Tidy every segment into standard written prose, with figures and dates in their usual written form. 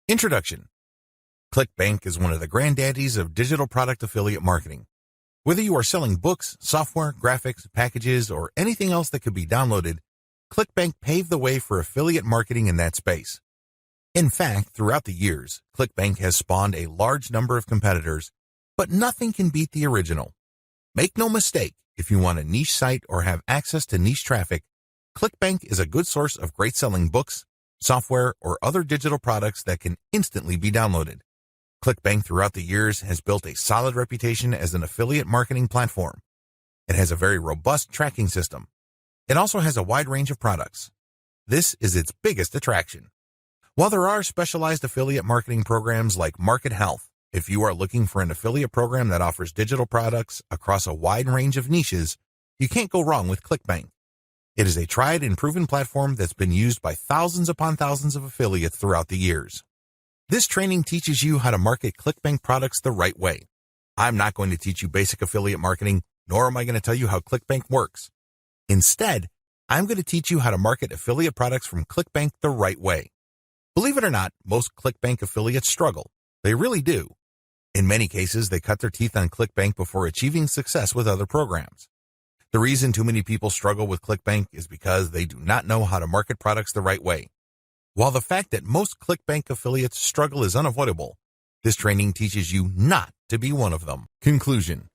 Introduction. ClickBank is one of the granddaddies of digital product affiliate marketing. Whether you are selling books, software, graphics, packages, or anything else that could be downloaded, ClickBank paved the way for affiliate marketing in that space. In fact, throughout the years, ClickBank has spawned a large number of competitors, but nothing can beat the original. Make no mistake, if you want a niche site or have access to niche traffic, ClickBank is a good source of great selling books, software, or other digital products that can instantly be downloaded. ClickBank throughout the years has built a solid reputation as an affiliate marketing platform. It has a very robust tracking system. It also has a wide range of products. This is its biggest attraction. While there are specialized affiliate marketing programs like Market Health, if you are looking for an affiliate program that offers digital products across a wide range of niches, you can't go wrong with ClickBank. It is a tried and proven platform that's been used by thousands upon thousands of affiliates throughout the years. This training teaches you how to market ClickBank products the right way. I'm not going to teach you basic affiliate marketing, nor am I going to tell you how ClickBank works. Instead, I'm going to teach you how to market affiliate products from ClickBank the right way. Believe it or not, most ClickBank affiliates struggle. They really do. In many cases, they cut their teeth on ClickBank before achieving success with other programs. The reason too many people struggle with ClickBank is because they do not know how to market products the right way. While the fact that most ClickBank affiliates struggle is unavoidable, this training teaches you not to be one of them. Conclusion.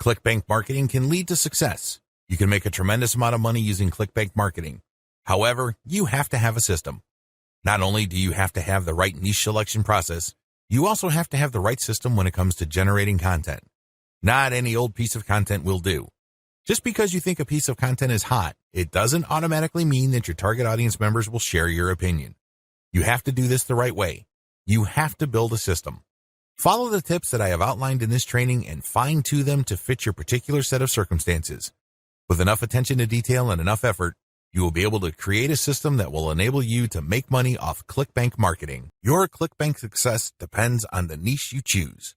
ClickBank marketing can lead to success. You can make a tremendous amount of money using ClickBank marketing. However, you have to have a system. Not only do you have to have the right niche selection process, you also have to have the right system when it comes to generating content. Not any old piece of content will do. Just because you think a piece of content is hot, it doesn't automatically mean that your target audience members will share your opinion. You have to do this the right way. You have to build a system. Follow the tips that I have outlined in this training and fine-tune them to fit your particular set of circumstances. With enough attention to detail and enough effort, you will be able to create a system that will enable you to make money off ClickBank marketing. Your ClickBank success depends on the niche you choose.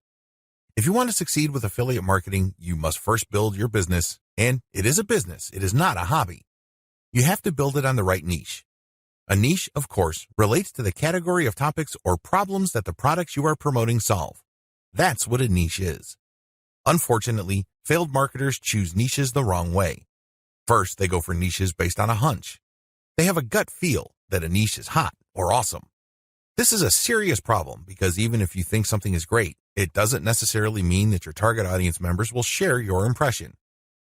If you want to succeed with affiliate marketing, you must first build your business, and it is a business. It is not a hobby. You have to build it on the right niche. A niche, of course, relates to the category of topics or problems that the products you are promoting solve. That's what a niche is. Unfortunately, failed marketers choose niches the wrong way. First, they go for niches based on a hunch. They have a gut feel that a niche is hot or awesome. This is a serious problem because even if you think something is great, it doesn't necessarily mean that your target audience members will share your impression.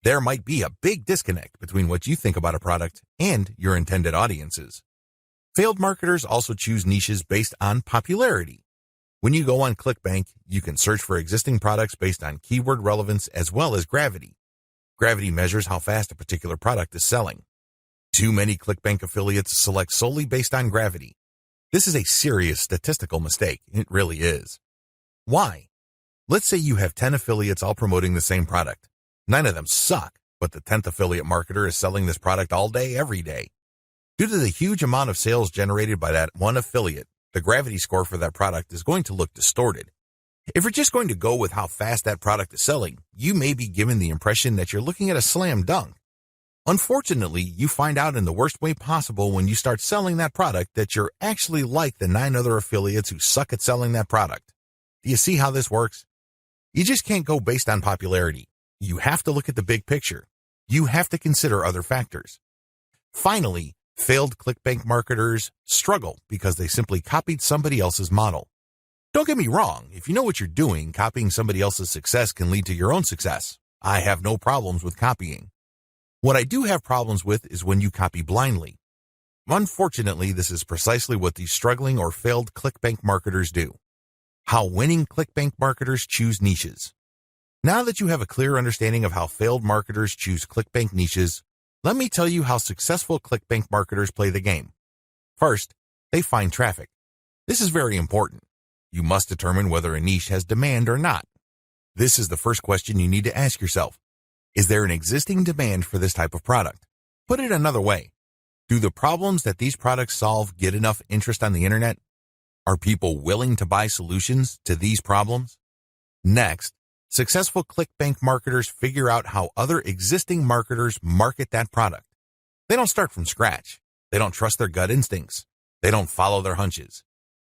There might be a big disconnect between what you think about a product and your intended audiences. Failed marketers also choose niches based on popularity. When you go on ClickBank, you can search for existing products based on keyword relevance as well as gravity. Gravity measures how fast a particular product is selling. Too many ClickBank affiliates select solely based on gravity. This is a serious statistical mistake. It really is. Why? Let's say you have 10 affiliates all promoting the same product. 9 of them suck, but the 10th affiliate marketer is selling this product all day, every day. Due to the huge amount of sales generated by that one affiliate, the gravity score for that product is going to look distorted. If you're just going to go with how fast that product is selling, you may be given the impression that you're looking at a slam dunk. Unfortunately, you find out in the worst way possible when you start selling that product that you're actually like the 9 other affiliates who suck at selling that product. Do you see how this works? You just can't go based on popularity. You have to look at the big picture. You have to consider other factors. Finally, failed ClickBank marketers struggle because they simply copied somebody else's model. Don't get me wrong, if you know what you're doing, copying somebody else's success can lead to your own success. I have no problems with copying. What I do have problems with is when you copy blindly. Unfortunately, this is precisely what these struggling or failed ClickBank marketers do. How winning ClickBank marketers choose niches. Now that you have a clear understanding of how failed marketers choose ClickBank niches, let me tell you how successful ClickBank marketers play the game. First, they find traffic. This is very important. You must determine whether a niche has demand or not. This is the first question you need to ask yourself. Is there an existing demand for this type of product? Put it another way. Do the problems that these products solve get enough interest on the internet? Are people willing to buy solutions to these problems? Next, successful ClickBank marketers figure out how other existing marketers market that product. They don't start from scratch. They don't trust their gut instincts. They don't follow their hunches.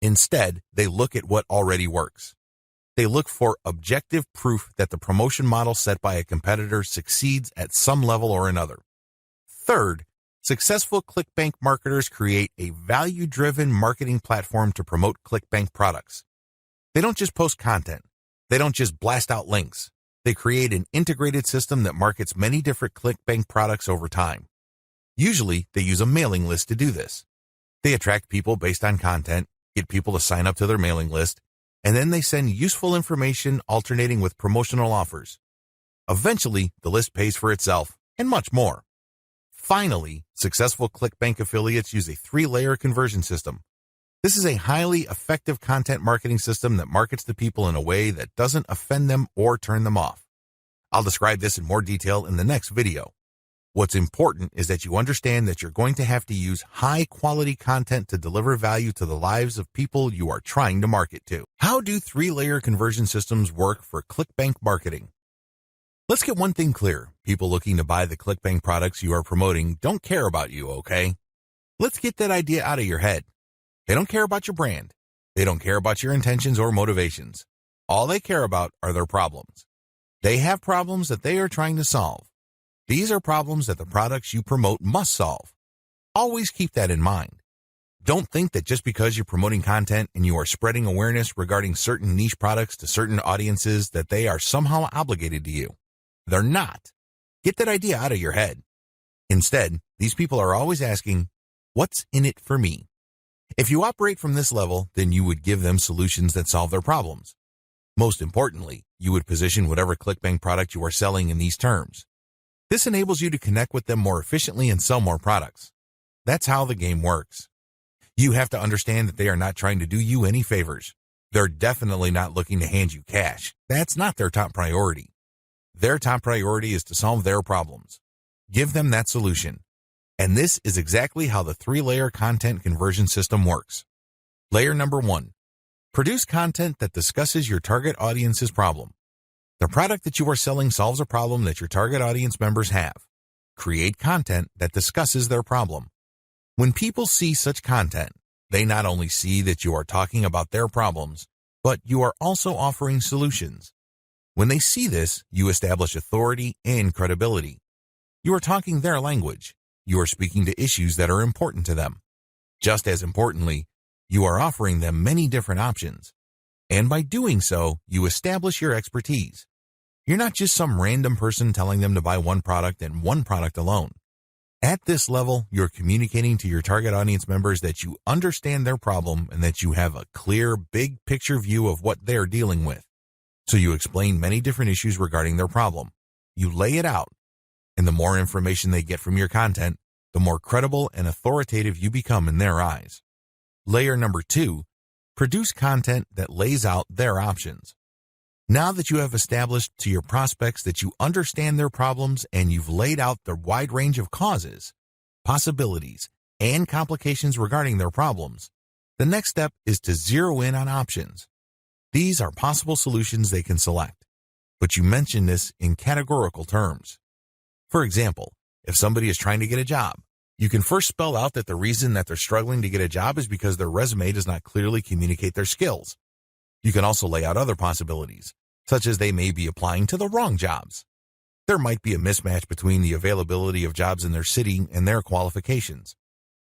Instead, they look at what already works. They look for objective proof that the promotion model set by a competitor succeeds at some level or another. Third, successful ClickBank marketers create a value-driven marketing platform to promote ClickBank products. They don't just post content. They don't just blast out links. They create an integrated system that markets many different ClickBank products over time. Usually, they use a mailing list to do this. They attract people based on content, get people to sign up to their mailing list, and then they send useful information alternating with promotional offers. Eventually, the list pays for itself, and much more. Finally, successful ClickBank affiliates use a 3-layer conversion system. This is a highly effective content marketing system that markets to people in a way that doesn't offend them or turn them off. I'll describe this in more detail in the next video. What's important is that you understand that you're going to have to use high-quality content to deliver value to the lives of people you are trying to market to. How do 3-layer conversion systems work for ClickBank marketing? Let's get one thing clear. People looking to buy the ClickBank products you are promoting don't care about you, okay? Let's get that idea out of your head. They don't care about your brand. They don't care about your intentions or motivations. All they care about are their problems. They have problems that they are trying to solve. These are problems that the products you promote must solve. Always keep that in mind. Don't think that just because you're promoting content and you are spreading awareness regarding certain niche products to certain audiences that they are somehow obligated to you. They're not. Get that idea out of your head. Instead, these people are always asking, what's in it for me? If you operate from this level, then you would give them solutions that solve their problems. Most importantly, you would position whatever ClickBank product you are selling in these terms. This enables you to connect with them more efficiently and sell more products. That's how the game works. You have to understand that they are not trying to do you any favors. They're definitely not looking to hand you cash. That's not their top priority. Their top priority is to solve their problems. Give them that solution. And this is exactly how the 3-layer content conversion system works. Layer number 1. Produce content that discusses your target audience's problem. The product that you are selling solves a problem that your target audience members have. Create content that discusses their problem. When people see such content, they not only see that you are talking about their problems, but you are also offering solutions. When they see this, you establish authority and credibility. You are talking their language. You are speaking to issues that are important to them. Just as importantly, you are offering them many different options. And by doing so, you establish your expertise. You're not just some random person telling them to buy one product and one product alone. At this level, you're communicating to your target audience members that you understand their problem and that you have a clear, big picture view of what they're dealing with. So you explain many different issues regarding their problem. You lay it out. And the more information they get from your content, the more credible and authoritative you become in their eyes. Layer number 2, produce content that lays out their options. Now that you have established to your prospects that you understand their problems and you've laid out the wide range of causes, possibilities, and complications regarding their problems, the next step is to zero in on options. These are possible solutions they can select, but you mention this in categorical terms. For example, if somebody is trying to get a job, you can first spell out that the reason that they're struggling to get a job is because their resume does not clearly communicate their skills. You can also lay out other possibilities, such as they may be applying to the wrong jobs. There might be a mismatch between the availability of jobs in their city and their qualifications.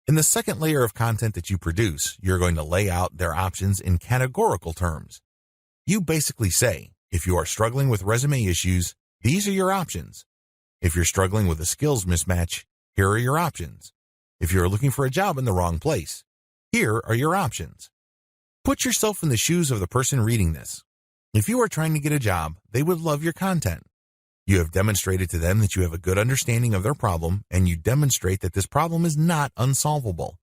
In the second layer of content that you produce, you're going to lay out their options in categorical terms. You basically say, if you are struggling with resume issues, these are your options. If you're struggling with a skills mismatch, here are your options. If you're looking for a job in the wrong place, here are your options. Put yourself in the shoes of the person reading this. If you are trying to get a job, they would love your content. You have demonstrated to them that you have a good understanding of their problem, and you demonstrate that this problem is not unsolvable.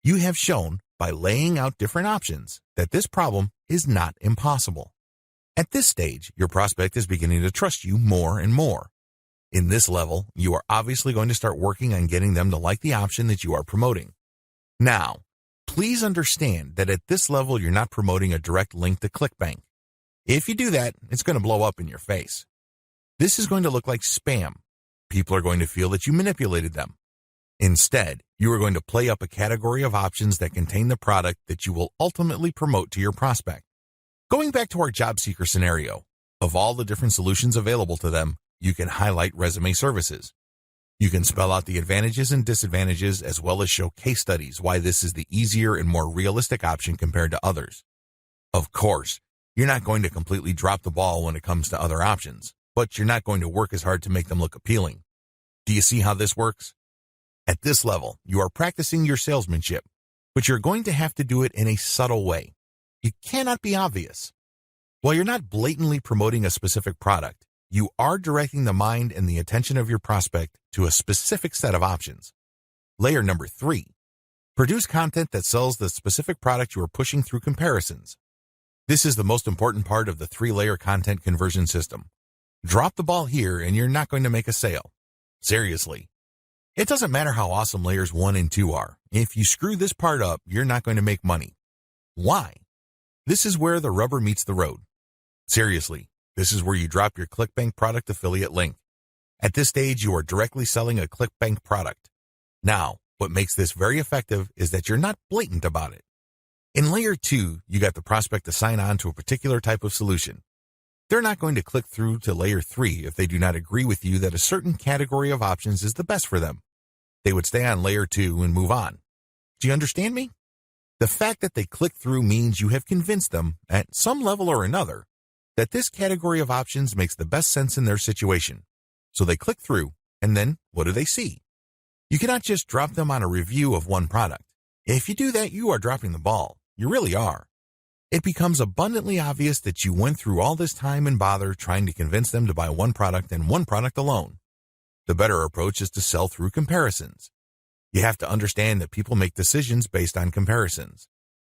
You have shown, by laying out different options, that this problem is not impossible. At this stage, your prospect is beginning to trust you more and more. In this level, you are obviously going to start working on getting them to like the option that you are promoting. Now, please understand that at this level, you're not promoting a direct link to ClickBank. If you do that, it's going to blow up in your face. This is going to look like spam. People are going to feel that you manipulated them. Instead, you are going to play up a category of options that contain the product that you will ultimately promote to your prospect. Going back to our job seeker scenario, of all the different solutions available to them, you can highlight resume services. You can spell out the advantages and disadvantages as well as show case studies why this is the easier and more realistic option compared to others. Of course, you're not going to completely drop the ball when it comes to other options, but you're not going to work as hard to make them look appealing. Do you see how this works? At this level, you are practicing your salesmanship, but you're going to have to do it in a subtle way. You cannot be obvious. While you're not blatantly promoting a specific product, you are directing the mind and the attention of your prospect to a specific set of options. Layer number 3. Produce content that sells the specific product you are pushing through comparisons. This is the most important part of the 3-layer content conversion system. Drop the ball here and you're not going to make a sale. Seriously. It doesn't matter how awesome layers 1 and 2 are. If you screw this part up, you're not going to make money. Why? This is where the rubber meets the road. Seriously, this is where you drop your ClickBank product affiliate link. At this stage, you are directly selling a ClickBank product. Now, what makes this very effective is that you're not blatant about it. In layer 2, you got the prospect to sign on to a particular type of solution. They're not going to click through to layer 3 if they do not agree with you that a certain category of options is the best for them. They would stay on layer 2 and move on. Do you understand me? The fact that they click through means you have convinced them, at some level or another, that this category of options makes the best sense in their situation. So they click through, and then what do they see? You cannot just drop them on a review of one product. If you do that, you are dropping the ball. You really are. It becomes abundantly obvious that you went through all this time and bother trying to convince them to buy one product and one product alone. The better approach is to sell through comparisons. You have to understand that people make decisions based on comparisons.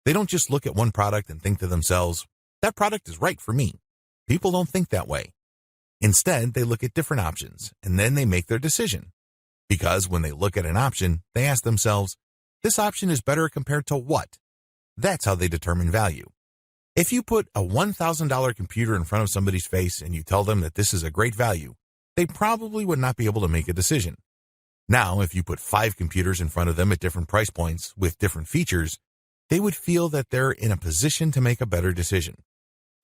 They don't just look at one product and think to themselves, that product is right for me. People don't think that way. Instead, they look at different options, and then they make their decision. Because when they look at an option, they ask themselves, this option is better compared to what? That's how they determine value. If you put a $1,000 computer in front of somebody's face and you tell them that this is a great value, they probably would not be able to make a decision. Now, if you put 5 computers in front of them at different price points with different features, they would feel that they're in a position to make a better decision.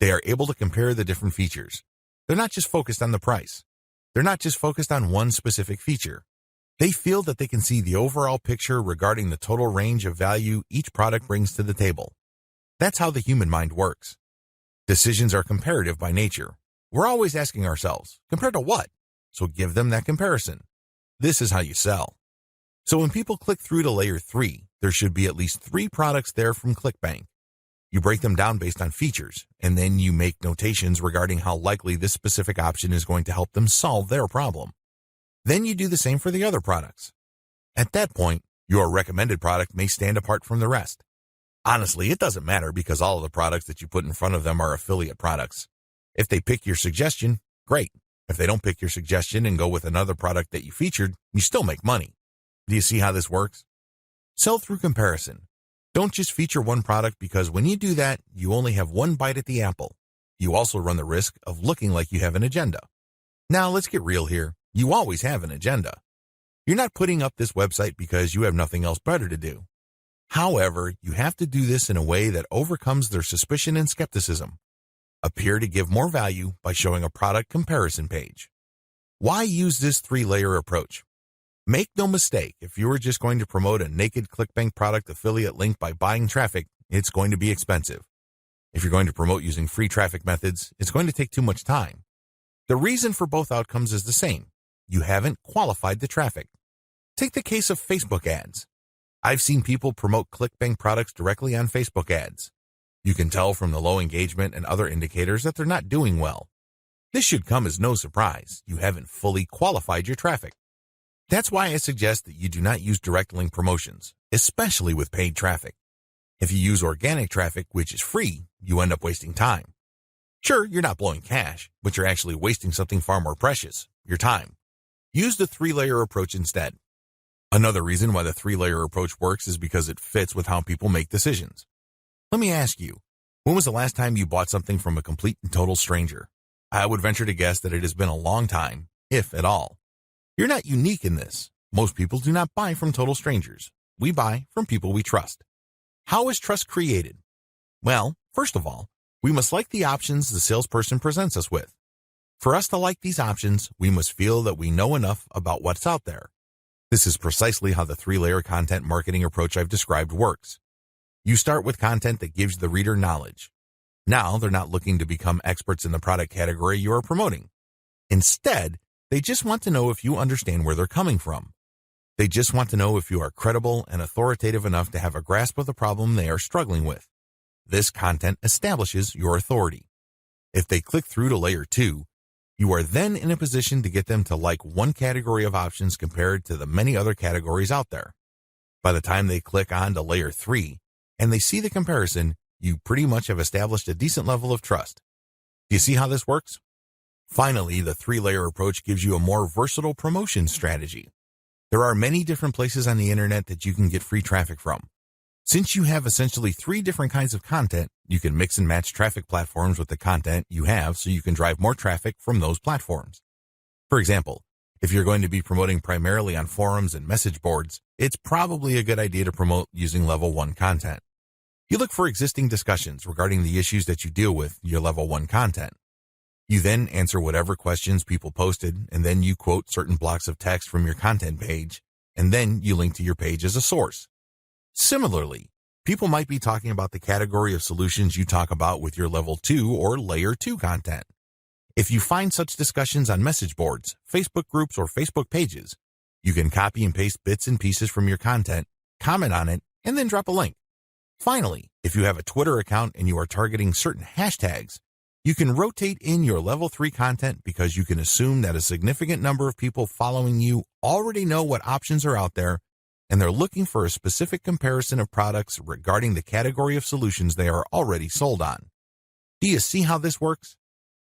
They are able to compare the different features. They're not just focused on the price. They're not just focused on one specific feature. They feel that they can see the overall picture regarding the total range of value each product brings to the table. That's how the human mind works. Decisions are comparative by nature. We're always asking ourselves, compared to what? So give them that comparison. This is how you sell. So when people click through to layer 3, there should be at least 3 products there from ClickBank. You break them down based on features, and then you make notations regarding how likely this specific option is going to help them solve their problem. Then you do the same for the other products. At that point, your recommended product may stand apart from the rest. Honestly, it doesn't matter because all of the products that you put in front of them are affiliate products. If they pick your suggestion, great. If they don't pick your suggestion and go with another product that you featured, you still make money. Do you see how this works? Sell through comparison. Don't just feature one product because when you do that, you only have one bite at the apple. You also run the risk of looking like you have an agenda. Now, let's get real here. You always have an agenda. You're not putting up this website because you have nothing else better to do. However, you have to do this in a way that overcomes their suspicion and skepticism. Appear to give more value by showing a product comparison page. Why use this 3-layer approach? Make no mistake, if you were just going to promote a naked ClickBank product affiliate link by buying traffic, it's going to be expensive. If you're going to promote using free traffic methods, it's going to take too much time. The reason for both outcomes is the same. You haven't qualified the traffic. Take the case of Facebook ads. I've seen people promote ClickBank products directly on Facebook ads. You can tell from the low engagement and other indicators that they're not doing well. This should come as no surprise. You haven't fully qualified your traffic. That's why I suggest that you do not use direct link promotions, especially with paid traffic. If you use organic traffic, which is free, you end up wasting time. Sure, you're not blowing cash, but you're actually wasting something far more precious, your time. Use the 3-layer approach instead. Another reason why the 3-layer approach works is because it fits with how people make decisions. Let me ask you, when was the last time you bought something from a complete and total stranger? I would venture to guess that it has been a long time, if at all. You're not unique in this. Most people do not buy from total strangers. We buy from people we trust. How is trust created? Well, first of all, we must like the options the salesperson presents us with. For us to like these options, we must feel that we know enough about what's out there. This is precisely how the three-layer content marketing approach I've described works. You start with content that gives the reader knowledge. Now they're not looking to become experts in the product category you are promoting. Instead, they just want to know if you understand where they're coming from. They just want to know if you are credible and authoritative enough to have a grasp of the problem they are struggling with. This content establishes your authority. If they click through to layer 2, you are then in a position to get them to like one category of options compared to the many other categories out there. By the time they click on to layer 3 and they see the comparison, you pretty much have established a decent level of trust. Do you see how this works? Finally, the three-layer approach gives you a more versatile promotion strategy. There are many different places on the internet that you can get free traffic from. Since you have essentially 3 different kinds of content, you can mix and match traffic platforms with the content you have so you can drive more traffic from those platforms. For example, if you're going to be promoting primarily on forums and message boards, it's probably a good idea to promote using level 1 content. You look for existing discussions regarding the issues that you deal with your level 1 content. You then answer whatever questions people posted, and then you quote certain blocks of text from your content page, and then you link to your page as a source. Similarly, people might be talking about the category of solutions you talk about with your level 2 or layer 2 content. If you find such discussions on message boards, Facebook groups, or Facebook pages, you can copy and paste bits and pieces from your content, comment on it, and then drop a link. Finally, if you have a Twitter account and you are targeting certain hashtags, you can rotate in your level 3 content because you can assume that a significant number of people following you already know what options are out there and they're looking for a specific comparison of products regarding the category of solutions they are already sold on. Do you see how this works?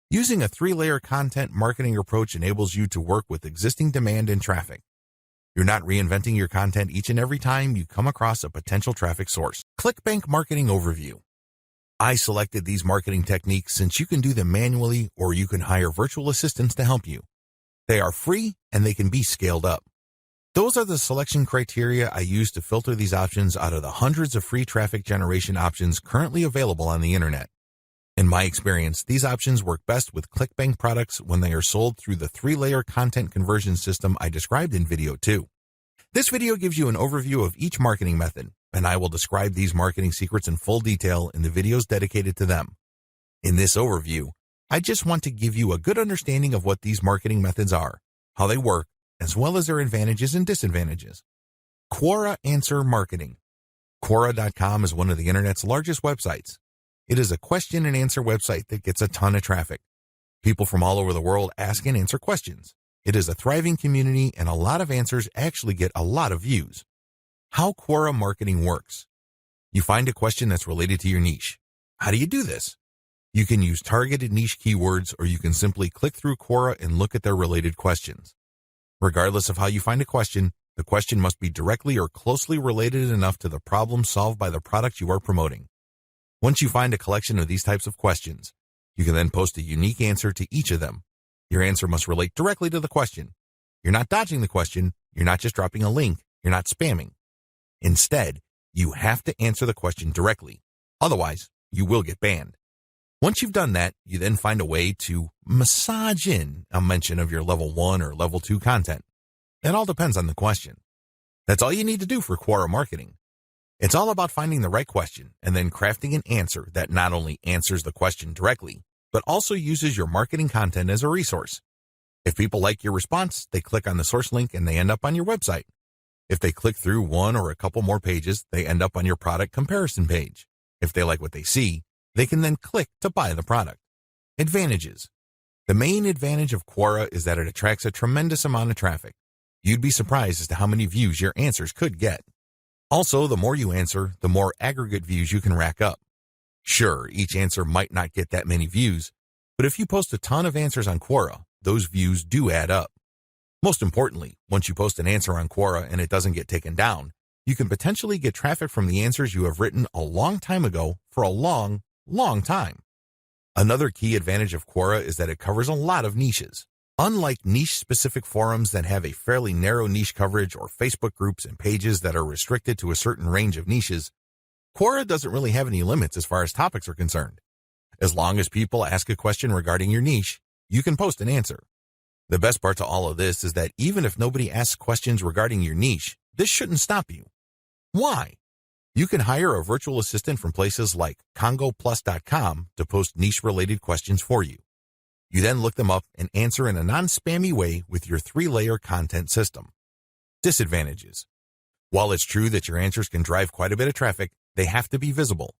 Using a 3-layer content marketing approach enables you to work with existing demand and traffic. You're not reinventing your content each and every time you come across a potential traffic source. ClickBank Marketing Overview. I selected these marketing techniques since you can do them manually or you can hire virtual assistants to help you. They are free and they can be scaled up. Those are the selection criteria I use to filter these options out of the hundreds of free traffic generation options currently available on the internet. In my experience, these options work best with ClickBank products when they are sold through the 3-layer content conversion system I described in video 2. This video gives you an overview of each marketing method, and I will describe these marketing secrets in full detail in the videos dedicated to them. In this overview, I just want to give you a good understanding of what these marketing methods are, how they work, as well as their advantages and disadvantages. Quora Answer Marketing. Quora.com is one of the internet's largest websites. It is a question and answer website that gets a ton of traffic. People from all over the world ask and answer questions. It is a thriving community and a lot of answers actually get a lot of views. How Quora marketing works. You find a question that's related to your niche. How do you do this? You can use targeted niche keywords or you can simply click through Quora and look at their related questions. Regardless of how you find a question, the question must be directly or closely related enough to the problem solved by the product you are promoting. Once you find a collection of these types of questions, you can then post a unique answer to each of them. Your answer must relate directly to the question. You're not dodging the question, you're not just dropping a link, you're not spamming. Instead, you have to answer the question directly. Otherwise, you will get banned. Once you've done that, you then find a way to massage in a mention of your level 1 or level 2 content. It all depends on the question. That's all you need to do for Quora marketing. It's all about finding the right question and then crafting an answer that not only answers the question directly, but also uses your marketing content as a resource. If people like your response, they click on the source link and they end up on your website. If they click through one or a couple more pages, they end up on your product comparison page. If they like what they see, they can then click to buy the product. Advantages. The main advantage of Quora is that it attracts a tremendous amount of traffic. You'd be surprised as to how many views your answers could get. Also, the more you answer, the more aggregate views you can rack up. Sure, each answer might not get that many views, but if you post a ton of answers on Quora, those views do add up. Most importantly, once you post an answer on Quora and it doesn't get taken down, you can potentially get traffic from the answers you have written a long time ago for a long time. Another key advantage of Quora is that it covers a lot of niches. Unlike niche-specific forums that have a fairly narrow niche coverage or Facebook groups and pages that are restricted to a certain range of niches, Quora doesn't really have any limits as far as topics are concerned. As long as people ask a question regarding your niche, you can post an answer. The best part to all of this is that even if nobody asks questions regarding your niche, this shouldn't stop you. Why? You can hire a virtual assistant from places like congoplus.com to post niche-related questions for you. You then look them up and answer in a non-spammy way with your 3-layer content system. Disadvantages. While it's true that your answers can drive quite a bit of traffic, they have to be visible.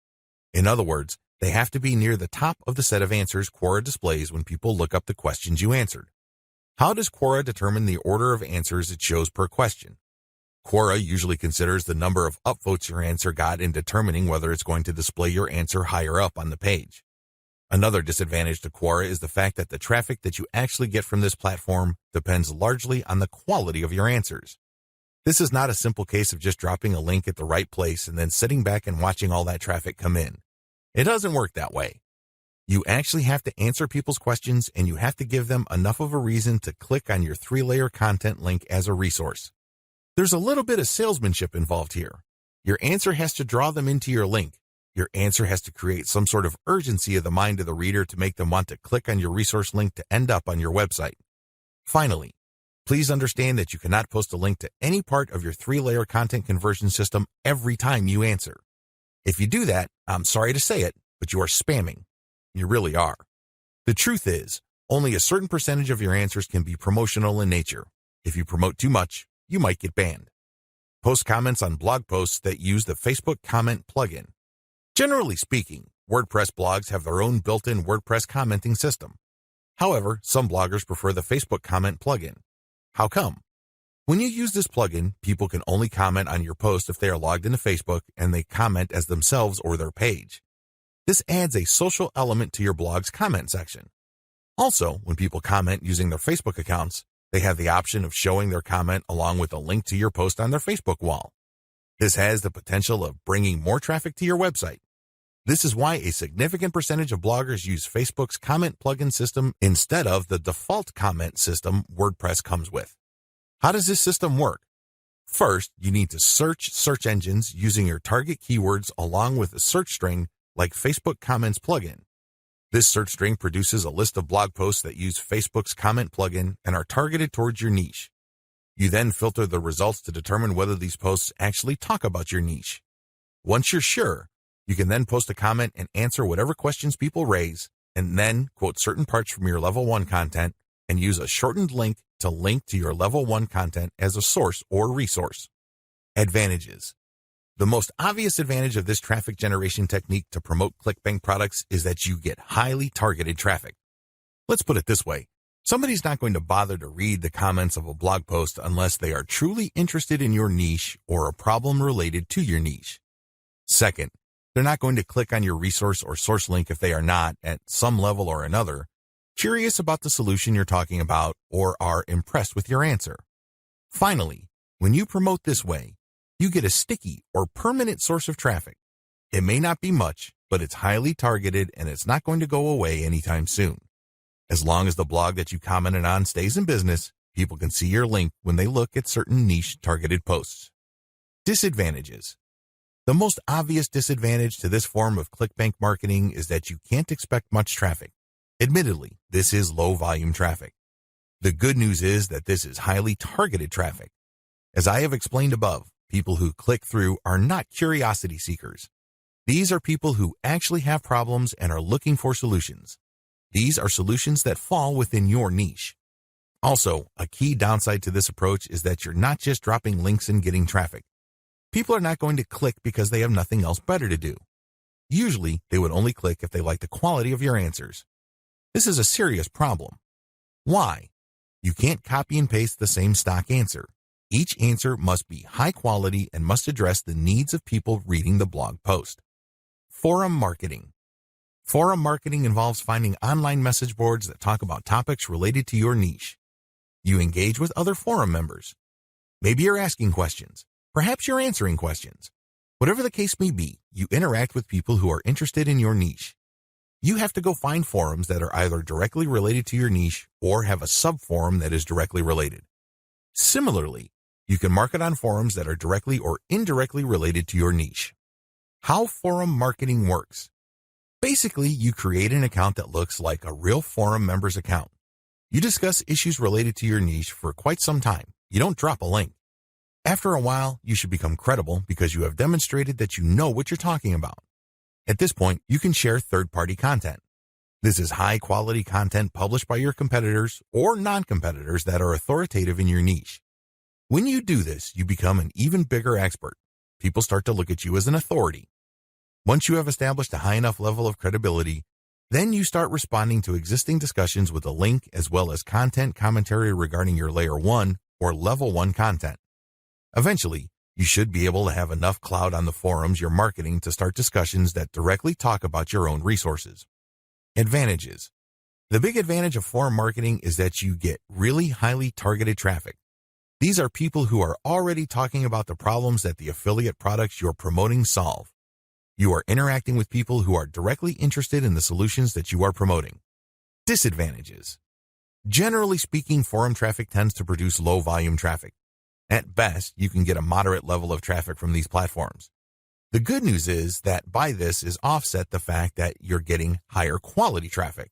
In other words, they have to be near the top of the set of answers Quora displays when people look up the questions you answered. How does Quora determine the order of answers it shows per question? Quora usually considers the number of upvotes your answer got in determining whether it's going to display your answer higher up on the page. Another disadvantage to Quora is the fact that the traffic that you actually get from this platform depends largely on the quality of your answers. This is not a simple case of just dropping a link at the right place and then sitting back and watching all that traffic come in. It doesn't work that way. You actually have to answer people's questions, and you have to give them enough of a reason to click on your 3-layer content link as a resource. There's a little bit of salesmanship involved here. Your answer has to draw them into your link. Your answer has to create some sort of urgency of the mind of the reader to make them want to click on your resource link to end up on your website. Finally, please understand that you cannot post a link to any part of your 3-layer content conversion system every time you answer. If you do that, I'm sorry to say it, but you are spamming. You really are. The truth is, only a certain percentage of your answers can be promotional in nature. If you promote too much, you might get banned. Post comments on blog posts that use the Facebook comment plugin. Generally speaking, WordPress blogs have their own built-in WordPress commenting system. However, some bloggers prefer the Facebook comment plugin. How come? When you use this plugin, people can only comment on your post if they are logged into Facebook and they comment as themselves or their page. This adds a social element to your blog's comment section. Also, when people comment using their Facebook accounts, they have the option of showing their comment along with a link to your post on their Facebook wall. This has the potential of bringing more traffic to your website. This is why a significant percentage of bloggers use Facebook's comment plugin system instead of the default comment system WordPress comes with. How does this system work? First, you need to search search engines using your target keywords along with a search string like Facebook Comments plugin. This search string produces a list of blog posts that use Facebook's comment plugin and are targeted towards your niche. You then filter the results to determine whether these posts actually talk about your niche. Once you're sure, you can then post a comment and answer whatever questions people raise, and then quote certain parts from your level 1 content and use a shortened link to link to your level 1 content as a source or resource. Advantages. The most obvious advantage of this traffic generation technique to promote ClickBank products is that you get highly targeted traffic. Let's put it this way. Somebody's not going to bother to read the comments of a blog post unless they are truly interested in your niche or a problem related to your niche. Second, they're not going to click on your resource or source link if they are not, at some level or another, curious about the solution you're talking about or are impressed with your answer. Finally, when you promote this way, you get a sticky or permanent source of traffic. It may not be much, but it's highly targeted and it's not going to go away anytime soon. As long as the blog that you commented on stays in business, people can see your link when they look at certain niche targeted posts. Disadvantages. The most obvious disadvantage to this form of ClickBank marketing is that you can't expect much traffic. Admittedly, this is low volume traffic. The good news is that this is highly targeted traffic. As I have explained above, people who click through are not curiosity seekers. These are people who actually have problems and are looking for solutions. These are solutions that fall within your niche. Also, a key downside to this approach is that you're not just dropping links and getting traffic. People are not going to click because they have nothing else better to do. Usually, they would only click if they like the quality of your answers. This is a serious problem. Why? You can't copy and paste the same stock answer. Each answer must be high quality and must address the needs of people reading the blog post. Forum marketing. Forum marketing involves finding online message boards that talk about topics related to your niche. You engage with other forum members. Maybe you're asking questions. Perhaps you're answering questions. Whatever the case may be, you interact with people who are interested in your niche. You have to go find forums that are either directly related to your niche or have a subforum that is directly related. Similarly, you can market on forums that are directly or indirectly related to your niche. How forum marketing works. Basically, you create an account that looks like a real forum member's account. You discuss issues related to your niche for quite some time. You don't drop a link. After a while, you should become credible because you have demonstrated that you know what you're talking about. At this point, you can share third-party content. This is high-quality content published by your competitors or non-competitors that are authoritative in your niche. When you do this, you become an even bigger expert. People start to look at you as an authority. Once you have established a high enough level of credibility, then you start responding to existing discussions with a link as well as content commentary regarding your Layer 1 or Level 1 content. Eventually, you should be able to have enough clout on the forums you're marketing to start discussions that directly talk about your own resources. Advantages. The big advantage of forum marketing is that you get really highly targeted traffic. These are people who are already talking about the problems that the affiliate products you're promoting solve. You are interacting with people who are directly interested in the solutions that you are promoting. Disadvantages. Generally speaking, forum traffic tends to produce low volume traffic. At best, you can get a moderate level of traffic from these platforms. The good news is that by this is offset the fact that you're getting higher quality traffic.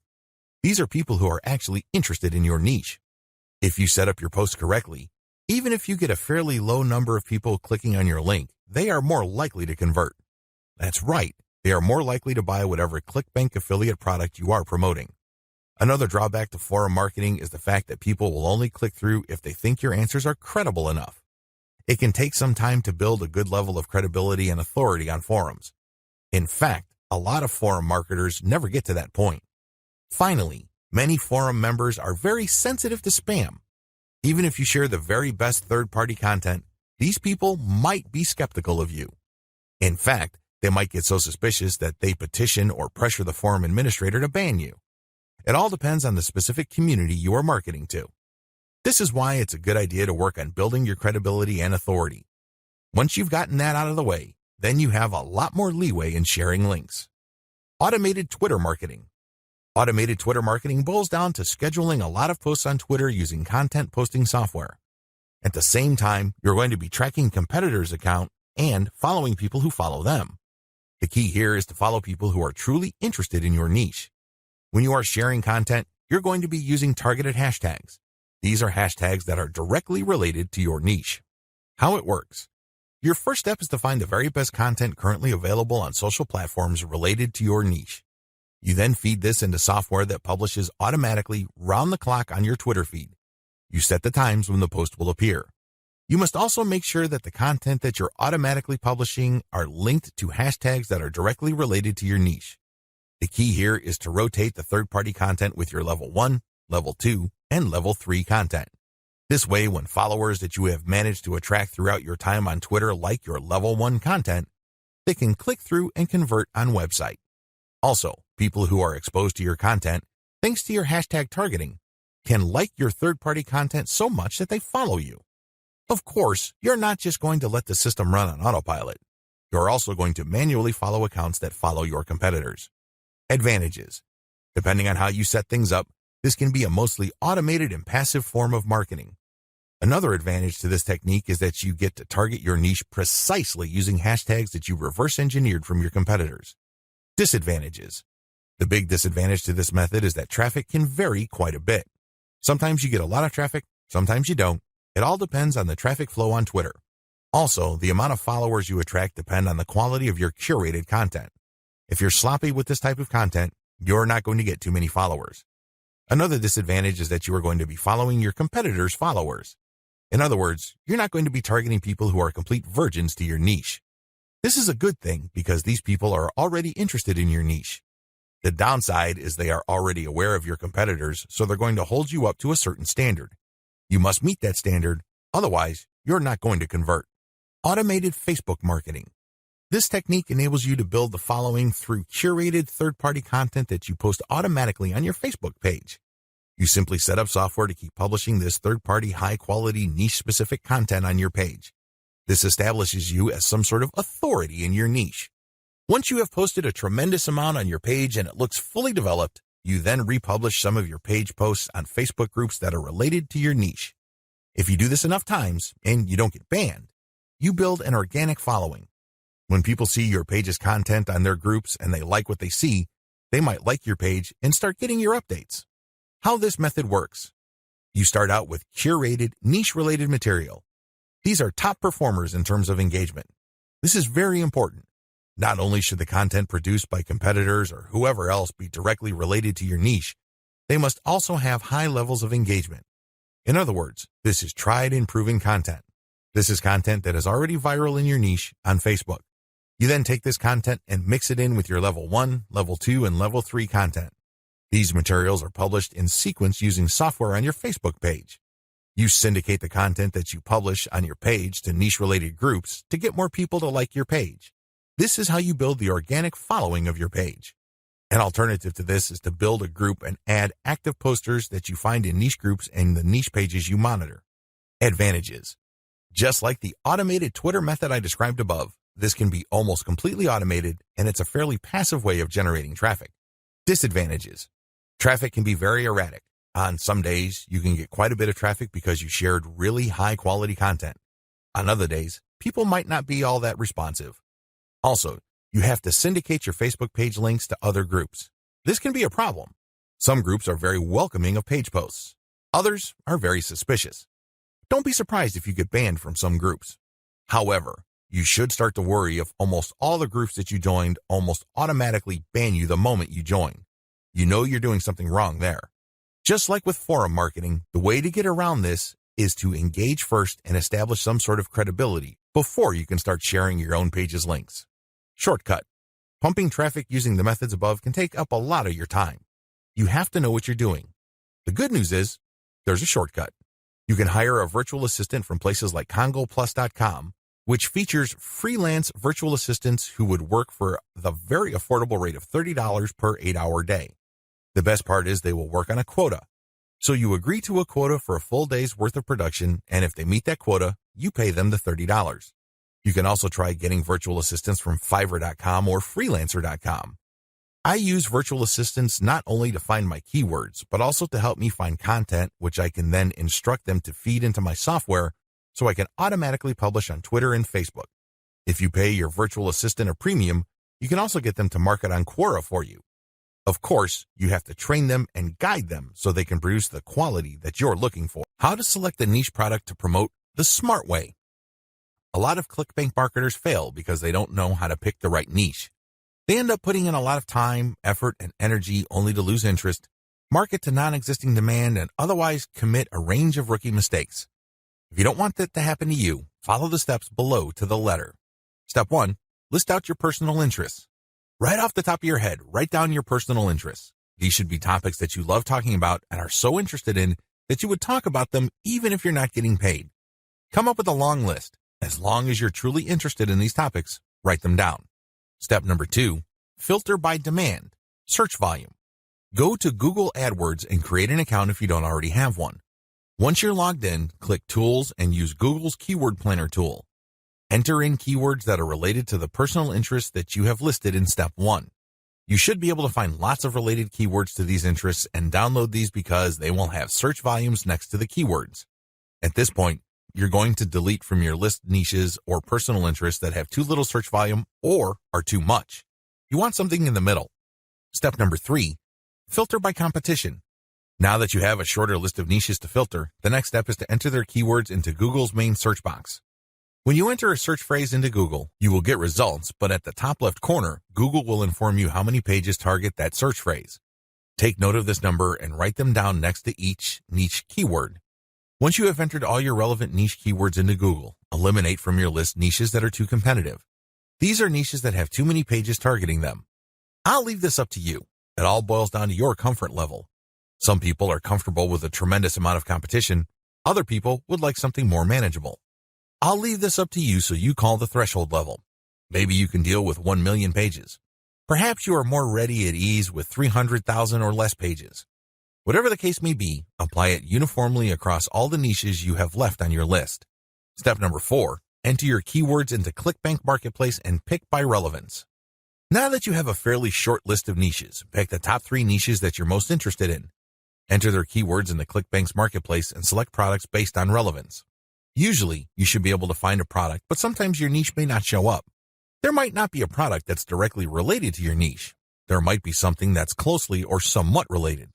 These are people who are actually interested in your niche. If you set up your posts correctly, even if you get a fairly low number of people clicking on your link, they are more likely to convert. That's right, they are more likely to buy whatever ClickBank affiliate product you are promoting. Another drawback to forum marketing is the fact that people will only click through if they think your answers are credible enough. It can take some time to build a good level of credibility and authority on forums. In fact, a lot of forum marketers never get to that point. Finally, many forum members are very sensitive to spam. Even if you share the very best third-party content, these people might be skeptical of you. In fact, they might get so suspicious that they petition or pressure the forum administrator to ban you. It all depends on the specific community you are marketing to. This is why it's a good idea to work on building your credibility and authority. Once you've gotten that out of the way, then you have a lot more leeway in sharing links. Automated Twitter marketing. Automated Twitter marketing boils down to scheduling a lot of posts on Twitter using content posting software. At the same time, you're going to be tracking competitors' account and following people who follow them. The key here is to follow people who are truly interested in your niche. When you are sharing content, you're going to be using targeted hashtags. These are hashtags that are directly related to your niche. How it works. Your first step is to find the very best content currently available on social platforms related to your niche. You then feed this into software that publishes automatically round the clock on your Twitter feed. You set the times when the post will appear. You must also make sure that the content that you're automatically publishing are linked to hashtags that are directly related to your niche. The key here is to rotate the third-party content with your Level 1, Level 2, and Level 3 content. This way, when followers that you have managed to attract throughout your time on Twitter like your Level 1 content, they can click through and convert on website. Also, people who are exposed to your content, thanks to your hashtag targeting, can like your third-party content so much that they follow you. Of course, you're not just going to let the system run on autopilot. You're also going to manually follow accounts that follow your competitors. Advantages. Depending on how you set things up, this can be a mostly automated and passive form of marketing. Another advantage to this technique is that you get to target your niche precisely using hashtags that you reverse engineered from your competitors. Disadvantages. The big disadvantage to this method is that traffic can vary quite a bit. Sometimes you get a lot of traffic, sometimes you don't. It all depends on the traffic flow on Twitter. Also, the amount of followers you attract depend on the quality of your curated content. If you're sloppy with this type of content, you're not going to get too many followers. Another disadvantage is that you are going to be following your competitors' followers. In other words, you're not going to be targeting people who are complete virgins to your niche. This is a good thing because these people are already interested in your niche. The downside is they are already aware of your competitors, so they're going to hold you up to a certain standard. You must meet that standard, otherwise you're not going to convert. Automated Facebook marketing. This technique enables you to build the following through curated third-party content that you post automatically on your Facebook page. You simply set up software to keep publishing this third-party high-quality niche-specific content on your page. This establishes you as some sort of authority in your niche. Once you have posted a tremendous amount on your page and it looks fully developed, you then republish some of your page posts on Facebook groups that are related to your niche. If you do this enough times and you don't get banned, you build an organic following. When people see your page's content on their groups and they like what they see, they might like your page and start getting your updates. How this method works. You start out with curated, niche-related material. These are top performers in terms of engagement. This is very important. Not only should the content produced by competitors or whoever else be directly related to your niche, they must also have high levels of engagement. In other words, this is tried and proven content. This is content that is already viral in your niche on Facebook. You then take this content and mix it in with your level 1, level 2, and level 3 content. These materials are published in sequence using software on your Facebook page. You syndicate the content that you publish on your page to niche-related groups to get more people to like your page. This is how you build the organic following of your page. An alternative to this is to build a group and add active posters that you find in niche groups and the niche pages you monitor. Advantages. Just like the automated Twitter method I described above, this can be almost completely automated, and it's a fairly passive way of generating traffic. Disadvantages. Traffic can be very erratic. On some days, you can get quite a bit of traffic because you shared really high-quality content. On other days, people might not be all that responsive. Also, you have to syndicate your Facebook page links to other groups. This can be a problem. Some groups are very welcoming of page posts. Others are very suspicious. Don't be surprised if you get banned from some groups. However, you should start to worry if almost all the groups that you joined almost automatically ban you the moment you join. You know you're doing something wrong there. Just like with forum marketing, the way to get around this is to engage first and establish some sort of credibility before you can start sharing your own page's links. Shortcut. Pumping traffic using the methods above can take up a lot of your time. You have to know what you're doing. The good news is, there's a shortcut. You can hire a virtual assistant from places like CongoPlus.com, which features freelance virtual assistants who would work for the very affordable rate of $30 per 8-hour day. The best part is they will work on a quota. So you agree to a quota for a full day's worth of production, and if they meet that quota, you pay them the $30. You can also try getting virtual assistants from Fiverr.com or Freelancer.com. I use virtual assistants not only to find my keywords, but also to help me find content, which I can then instruct them to feed into my software so I can automatically publish on Twitter and Facebook. If you pay your virtual assistant a premium, you can also get them to market on Quora for you. Of course, you have to train them and guide them so they can produce the quality that you're looking for. How to select a niche product to promote the smart way. A lot of ClickBank marketers fail because they don't know how to pick the right niche. They end up putting in a lot of time, effort, and energy only to lose interest, market to non-existing demand, and otherwise commit a range of rookie mistakes. If you don't want that to happen to you, follow the steps below to the letter. Step 1. List out your personal interests. Right off the top of your head, write down your personal interests. These should be topics that you love talking about and are so interested in that you would talk about them even if you're not getting paid. Come up with a long list. As long as you're truly interested in these topics, write them down. Step number 2, filter by demand, search volume. Go to Google AdWords and create an account if you don't already have one. Once you're logged in, click Tools and use Google's Keyword Planner tool. Enter in keywords that are related to the personal interests that you have listed in Step 1. You should be able to find lots of related keywords to these interests and download these because they will have search volumes next to the keywords. At this point, you're going to delete from your list niches or personal interests that have too little search volume or are too much. You want something in the middle. Step number 3, filter by competition. Now that you have a shorter list of niches to filter, the next step is to enter their keywords into Google's main search box. When you enter a search phrase into Google, you will get results, but at the top left corner, Google will inform you how many pages target that search phrase. Take note of this number and write them down next to each niche keyword. Once you have entered all your relevant niche keywords into Google, eliminate from your list niches that are too competitive. These are niches that have too many pages targeting them. I'll leave this up to you. It all boils down to your comfort level. Some people are comfortable with a tremendous amount of competition. Other people would like something more manageable. I'll leave this up to you so you call the threshold level. Maybe you can deal with 1 million pages. Perhaps you are more ready at ease with 300,000 or less pages. Whatever the case may be, apply it uniformly across all the niches you have left on your list. Step number 4, enter your keywords into ClickBank Marketplace and pick by relevance. Now that you have a fairly short list of niches, pick the top 3 niches that you're most interested in. Enter their keywords in the ClickBank's marketplace and select products based on relevance. Usually, you should be able to find a product, but sometimes your niche may not show up. There might not be a product that's directly related to your niche. There might be something that's closely or somewhat related.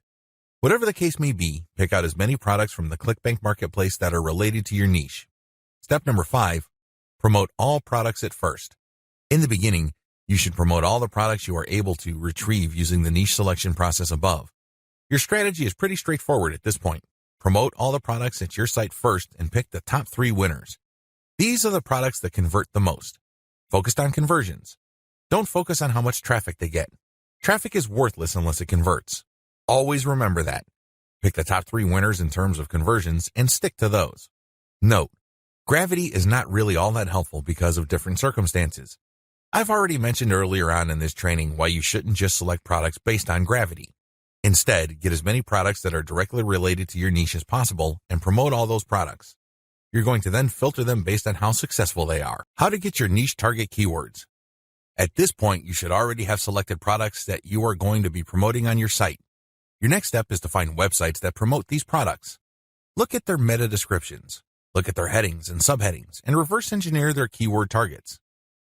Whatever the case may be, pick out as many products from the ClickBank marketplace that are related to your niche. Step number 5, promote all products at first. In the beginning, you should promote all the products you are able to retrieve using the niche selection process above. Your strategy is pretty straightforward at this point. Promote all the products at your site first and pick the top 3 winners. These are the products that convert the most. Focused on conversions. Don't focus on how much traffic they get. Traffic is worthless unless it converts. Always remember that. Pick the top 3 winners in terms of conversions and stick to those. Note, gravity is not really all that helpful because of different circumstances. I've already mentioned earlier on in this training why you shouldn't just select products based on gravity. Instead, get as many products that are directly related to your niche as possible and promote all those products. You're going to then filter them based on how successful they are. How to get your niche target keywords. At this point, you should already have selected products that you are going to be promoting on your site. Your next step is to find websites that promote these products. Look at their meta descriptions. Look at their headings and subheadings and reverse engineer their keyword targets.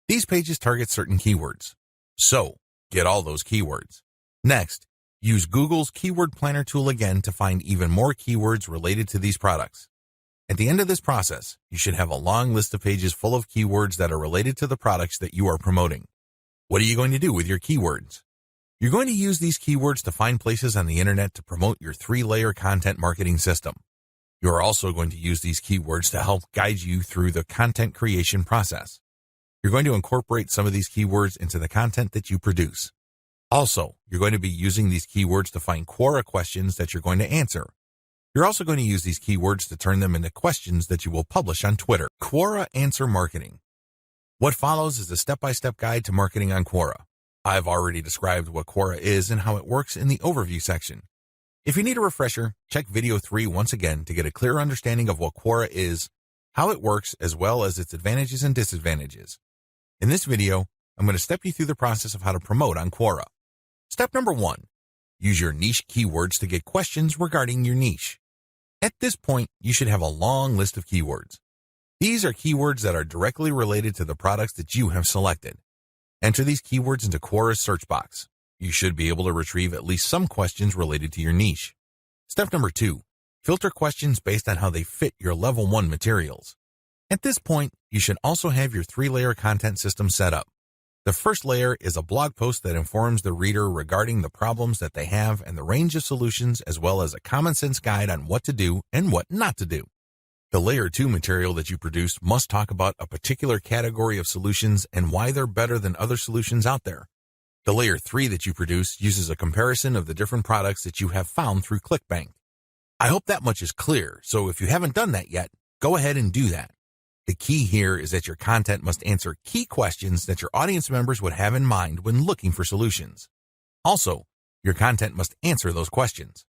These pages target certain keywords. So, get all those keywords. Next, use Google's Keyword Planner tool again to find even more keywords related to these products. At the end of this process, you should have a long list of pages full of keywords that are related to the products that you are promoting. What are you going to do with your keywords? You're going to use these keywords to find places on the internet to promote your 3-layer content marketing system. You are also going to use these keywords to help guide you through the content creation process. You're going to incorporate some of these keywords into the content that you produce. Also, you're going to be using these keywords to find Quora questions that you're going to answer. You're also going to use these keywords to turn them into questions that you will publish on Twitter. Quora Answer Marketing. What follows is a step-by-step guide to marketing on Quora. I've already described what Quora is and how it works in the overview section. If you need a refresher, check video 3 once again to get a clear understanding of what Quora is, how it works, as well as its advantages and disadvantages. In this video, I'm going to step you through the process of how to promote on Quora. Step number 1, use your niche keywords to get questions regarding your niche. At this point, you should have a long list of keywords. These are keywords that are directly related to the products that you have selected. Enter these keywords into Quora's search box. You should be able to retrieve at least some questions related to your niche. Step number 2, filter questions based on how they fit your level 1 materials. At this point, you should also have your 3-layer content system set up. The first layer is a blog post that informs the reader regarding the problems that they have and the range of solutions, as well as a common sense guide on what to do and what not to do. The layer 2 material that you produce must talk about a particular category of solutions and why they're better than other solutions out there. The layer 3 that you produce uses a comparison of the different products that you have found through ClickBank. I hope that much is clear, so if you haven't done that yet, go ahead and do that. The key here is that your content must answer key questions that your audience members would have in mind when looking for solutions. Also, your content must answer those questions.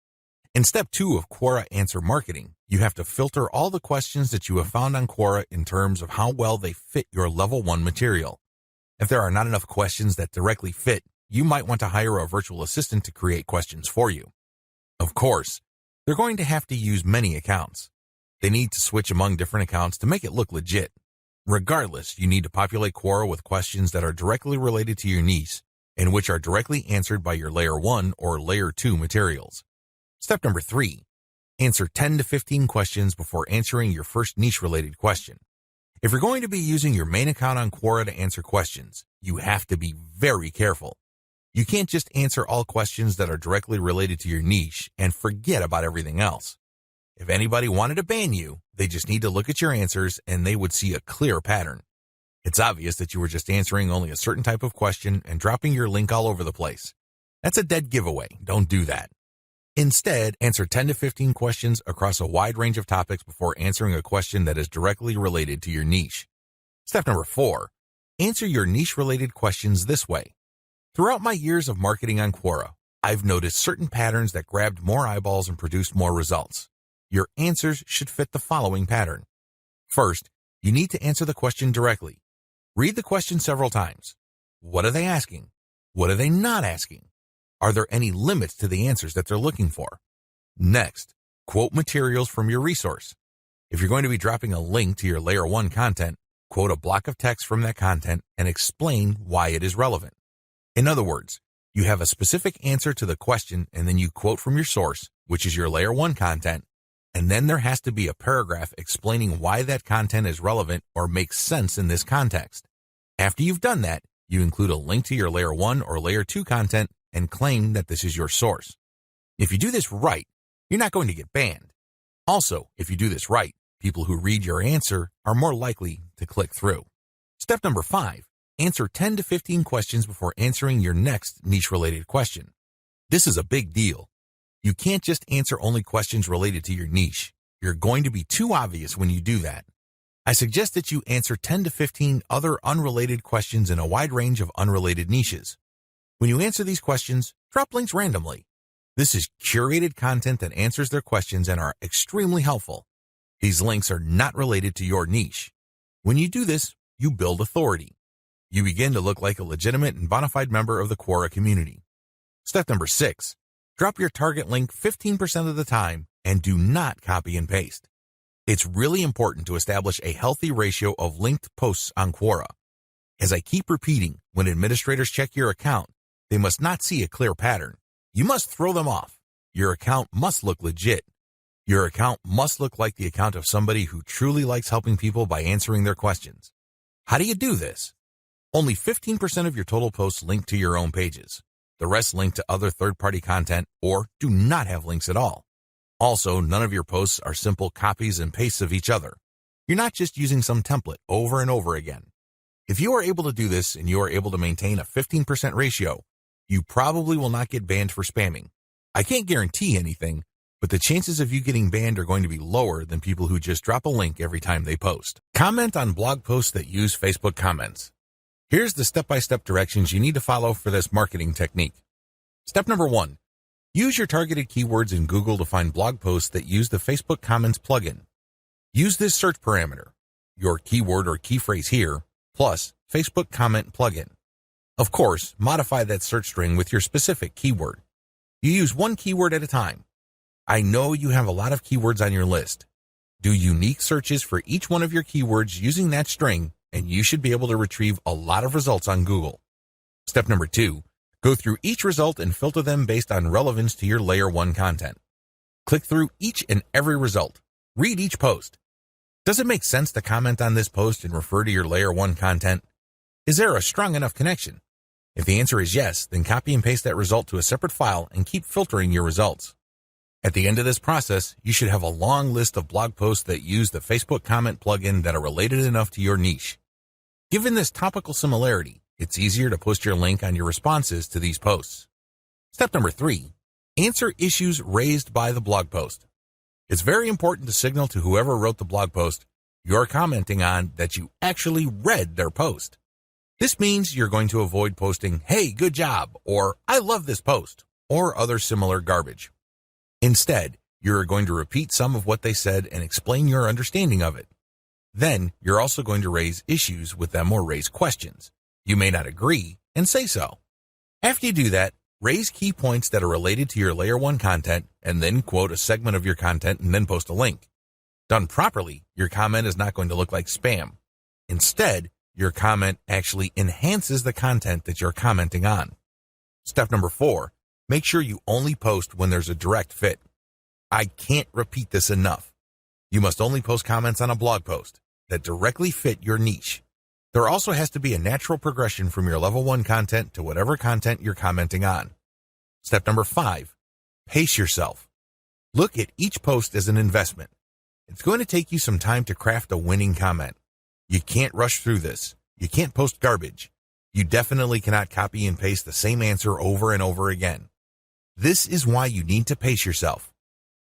In step 2 of Quora Answer Marketing, you have to filter all the questions that you have found on Quora in terms of how well they fit your level 1 material. If there are not enough questions that directly fit, you might want to hire a virtual assistant to create questions for you. Of course, they're going to have to use many accounts. They need to switch among different accounts to make it look legit. Regardless, you need to populate Quora with questions that are directly related to your niche and which are directly answered by your layer 1 or layer 2 materials. Step number 3, answer 10 to 15 questions before answering your first niche-related question. If you're going to be using your main account on Quora to answer questions, you have to be very careful. You can't just answer all questions that are directly related to your niche and forget about everything else. If anybody wanted to ban you, they just need to look at your answers and they would see a clear pattern. It's obvious that you were just answering only a certain type of question and dropping your link all over the place. That's a dead giveaway. Don't do that. Instead, answer 10 to 15 questions across a wide range of topics before answering a question that is directly related to your niche. Step number 4, answer your niche-related questions this way. Throughout my years of marketing on Quora, I've noticed certain patterns that grabbed more eyeballs and produced more results. Your answers should fit the following pattern. First, you need to answer the question directly. Read the question several times. What are they asking? What are they not asking? Are there any limits to the answers that they're looking for? Next, quote materials from your resource. If you're going to be dropping a link to your Layer 1 content, quote a block of text from that content and explain why it is relevant. In other words, you have a specific answer to the question and then you quote from your source, which is your Layer 1 content, and then there has to be a paragraph explaining why that content is relevant or makes sense in this context. After you've done that, you include a link to your Layer 1 or Layer 2 content and claim that this is your source. If you do this right, you're not going to get banned. Also, if you do this right, people who read your answer are more likely to click through. Step number 5, answer 10 to 15 questions before answering your next niche-related question. This is a big deal. You can't just answer only questions related to your niche. You're going to be too obvious when you do that. I suggest that you answer 10 to 15 other unrelated questions in a wide range of unrelated niches. When you answer these questions, drop links randomly. This is curated content that answers their questions and are extremely helpful. These links are not related to your niche. When you do this, you build authority. You begin to look like a legitimate and bona fide member of the Quora community. Step number 6, drop your target link 15% of the time and do not copy and paste. It's really important to establish a healthy ratio of linked posts on Quora. As I keep repeating, when administrators check your account, they must not see a clear pattern. You must throw them off. Your account must look legit. Your account must look like the account of somebody who truly likes helping people by answering their questions. How do you do this? Only 15% of your total posts link to your own pages. The rest link to other third-party content or do not have links at all. Also, none of your posts are simple copies and pastes of each other. You're not just using some template over and over again. If you are able to do this and you are able to maintain a 15% ratio, you probably will not get banned for spamming. I can't guarantee anything, but the chances of you getting banned are going to be lower than people who just drop a link every time they post. Comment on blog posts that use Facebook comments. Here's the step-by-step directions you need to follow for this marketing technique. Step number 1. Use your targeted keywords in Google to find blog posts that use the Facebook Comments plugin. Use this search parameter, your keyword or key phrase here, plus Facebook Comment plugin. Of course, modify that search string with your specific keyword. You use one keyword at a time. I know you have a lot of keywords on your list. Do unique searches for each one of your keywords using that string, and you should be able to retrieve a lot of results on Google. Step number 2. Go through each result and filter them based on relevance to your Layer 1 content. Click through each and every result. Read each post. Does it make sense to comment on this post and refer to your Layer 1 content? Is there a strong enough connection? If the answer is yes, then copy and paste that result to a separate file and keep filtering your results. At the end of this process, you should have a long list of blog posts that use the Facebook Comment plugin that are related enough to your niche. Given this topical similarity, it's easier to post your link on your responses to these posts. Step number 3, answer issues raised by the blog post. It's very important to signal to whoever wrote the blog post you're commenting on that you actually read their post. This means you're going to avoid posting, "Hey, good job," or "I love this post," or other similar garbage. Instead, you're going to repeat some of what they said and explain your understanding of it. Then, you're also going to raise issues with them or raise questions. You may not agree, and say so. After you do that, raise key points that are related to your Layer 1 content, and then quote a segment of your content and then post a link. Done properly, your comment is not going to look like spam. Instead, your comment actually enhances the content that you're commenting on. Step number 4, make sure you only post when there's a direct fit. I can't repeat this enough. You must only post comments on a blog post that directly fit your niche. There also has to be a natural progression from your level 1 content to whatever content you're commenting on. Step number 5, pace yourself. Look at each post as an investment. It's going to take you some time to craft a winning comment. You can't rush through this. You can't post garbage. You definitely cannot copy and paste the same answer over and over again. This is why you need to pace yourself.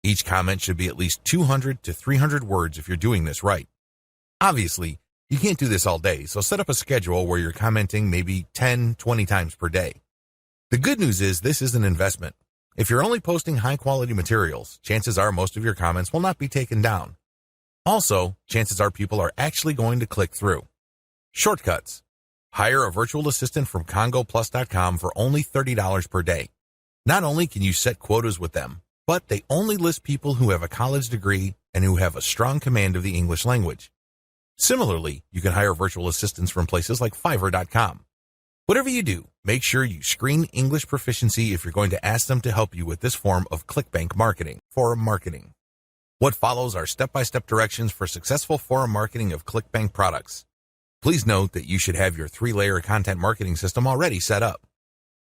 Each comment should be at least 200 to 300 words if you're doing this right. Obviously, you can't do this all day, so set up a schedule where you're commenting maybe 10, 20 times per day. The good news is this is an investment. If you're only posting high-quality materials, chances are most of your comments will not be taken down. Also, chances are people are actually going to click through. Shortcuts. Hire a virtual assistant from CongoPlus.com for only $30 per day. Not only can you set quotas with them, but they only list people who have a college degree and who have a strong command of the English language. Similarly, you can hire virtual assistants from places like Fiverr.com. Whatever you do, make sure you screen English proficiency if you're going to ask them to help you with this form of ClickBank marketing, forum marketing. What follows are step-by-step directions for successful forum marketing of ClickBank products. Please note that you should have your 3-layer content marketing system already set up.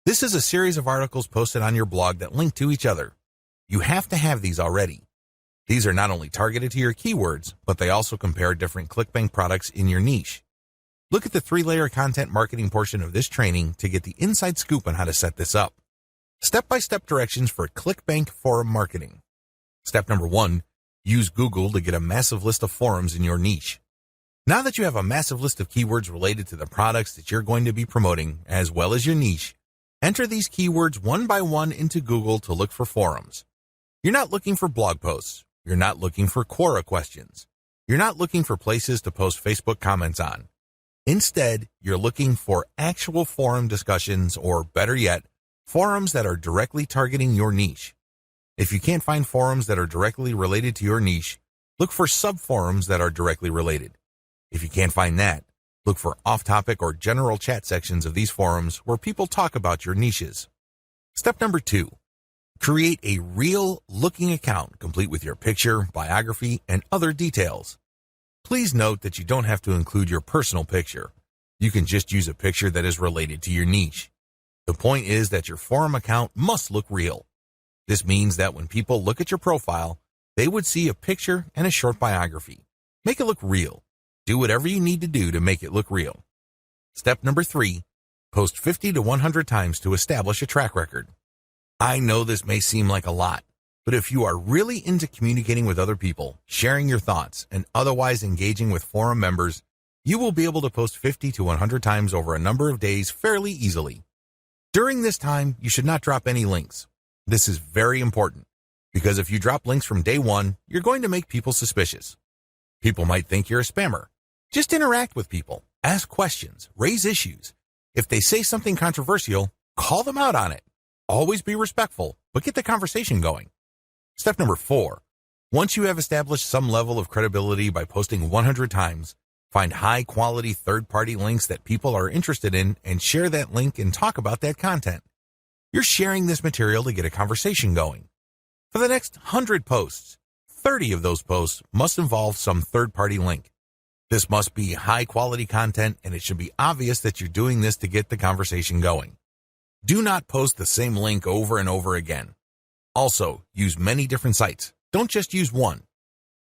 This is a series of articles posted on your blog that link to each other. You have to have these already. These are not only targeted to your keywords, but they also compare different ClickBank products in your niche. Look at the 3-layer content marketing portion of this training to get the inside scoop on how to set this up. Step-by-step directions for ClickBank forum marketing. Step number 1, use Google to get a massive list of forums in your niche. Now that you have a massive list of keywords related to the products that you're going to be promoting, as well as your niche, enter these keywords one by one into Google to look for forums. You're not looking for blog posts. You're not looking for Quora questions. You're not looking for places to post Facebook comments on. Instead, you're looking for actual forum discussions, or better yet, forums that are directly targeting your niche. If you can't find forums that are directly related to your niche, look for sub-forums that are directly related. If you can't find that, look for off-topic or general chat sections of these forums where people talk about your niches. Step number 2, create a real-looking account complete with your picture, biography, and other details. Please note that you don't have to include your personal picture. You can just use a picture that is related to your niche. The point is that your forum account must look real. This means that when people look at your profile, they would see a picture and a short biography. Make it look real. Do whatever you need to do to make it look real. Step number 3, post 50 to 100 times to establish a track record. I know this may seem like a lot, but if you are really into communicating with other people, sharing your thoughts, and otherwise engaging with forum members, you will be able to post 50 to 100 times over a number of days fairly easily. During this time, you should not drop any links. This is very important, because if you drop links from day 1, you're going to make people suspicious. People might think you're a spammer. Just interact with people, ask questions, raise issues. If they say something controversial, call them out on it. Always be respectful, but get the conversation going. Step number 4, once you have established some level of credibility by posting 100 times, find high-quality third-party links that people are interested in and share that link and talk about that content. You're sharing this material to get a conversation going. For the next 100 posts, 30 of those posts must involve some third-party link. This must be high-quality content, and it should be obvious that you're doing this to get the conversation going. Do not post the same link over and over again. Also, use many different sites. Don't just use one.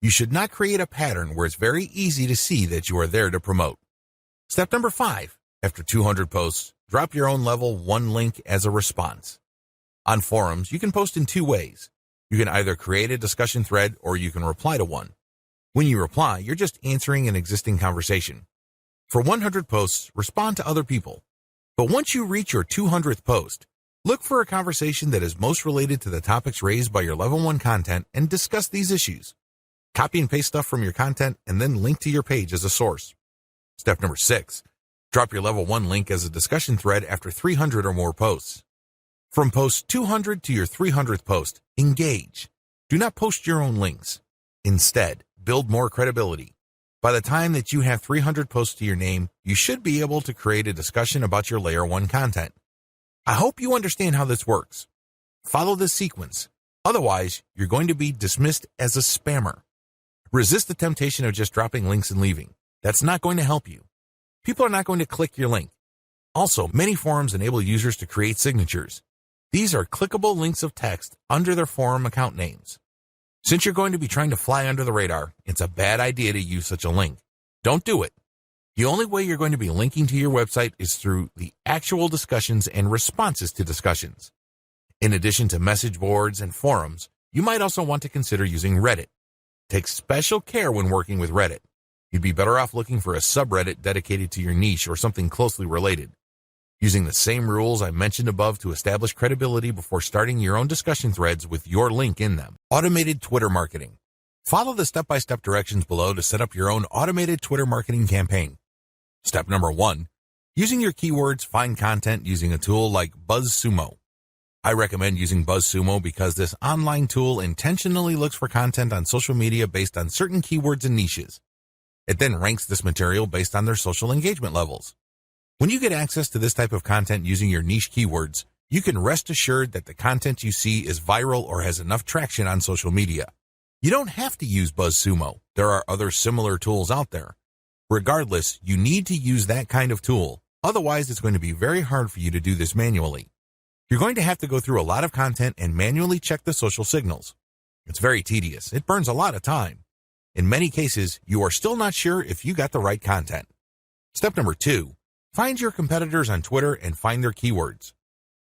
You should not create a pattern where it's very easy to see that you are there to promote. Step number 5, after 200 posts, drop your own level 1 link as a response. On forums, you can post in 2 ways. You can either create a discussion thread or you can reply to one. When you reply, you're just answering an existing conversation. For 100 posts, respond to other people. But once you reach your 200th post, look for a conversation that is most related to the topics raised by your level 1 content and discuss these issues. Copy and paste stuff from your content and then link to your page as a source. Step number 6, drop your level 1 link as a discussion thread after 300 or more posts. From post 200 to your 300th post, engage. Do not post your own links. Instead, build more credibility. By the time that you have 300 posts to your name, you should be able to create a discussion about your layer 1 content. I hope you understand how this works. Follow this sequence. Otherwise, you're going to be dismissed as a spammer. Resist the temptation of just dropping links and leaving. That's not going to help you. People are not going to click your link. Also, many forums enable users to create signatures. These are clickable links of text under their forum account names. Since you're going to be trying to fly under the radar, it's a bad idea to use such a link. Don't do it. The only way you're going to be linking to your website is through the actual discussions and responses to discussions. In addition to message boards and forums, you might also want to consider using Reddit. Take special care when working with Reddit. You'd be better off looking for a subreddit dedicated to your niche or something closely related. Using the same rules I mentioned above to establish credibility before starting your own discussion threads with your link in them. Automated Twitter marketing. Follow the step-by-step directions below to set up your own automated Twitter marketing campaign. Step number 1, Using your keywords, find content using a tool like BuzzSumo. I recommend using BuzzSumo because this online tool intentionally looks for content on social media based on certain keywords and niches. It then ranks this material based on their social engagement levels. When you get access to this type of content using your niche keywords, you can rest assured that the content you see is viral or has enough traction on social media. You don't have to use BuzzSumo. There are other similar tools out there. Regardless, you need to use that kind of tool. Otherwise, it's going to be very hard for you to do this manually. You're going to have to go through a lot of content and manually check the social signals. It's very tedious. It burns a lot of time. In many cases, you are still not sure if you got the right content. Step number 2, find your competitors on Twitter and find their keywords.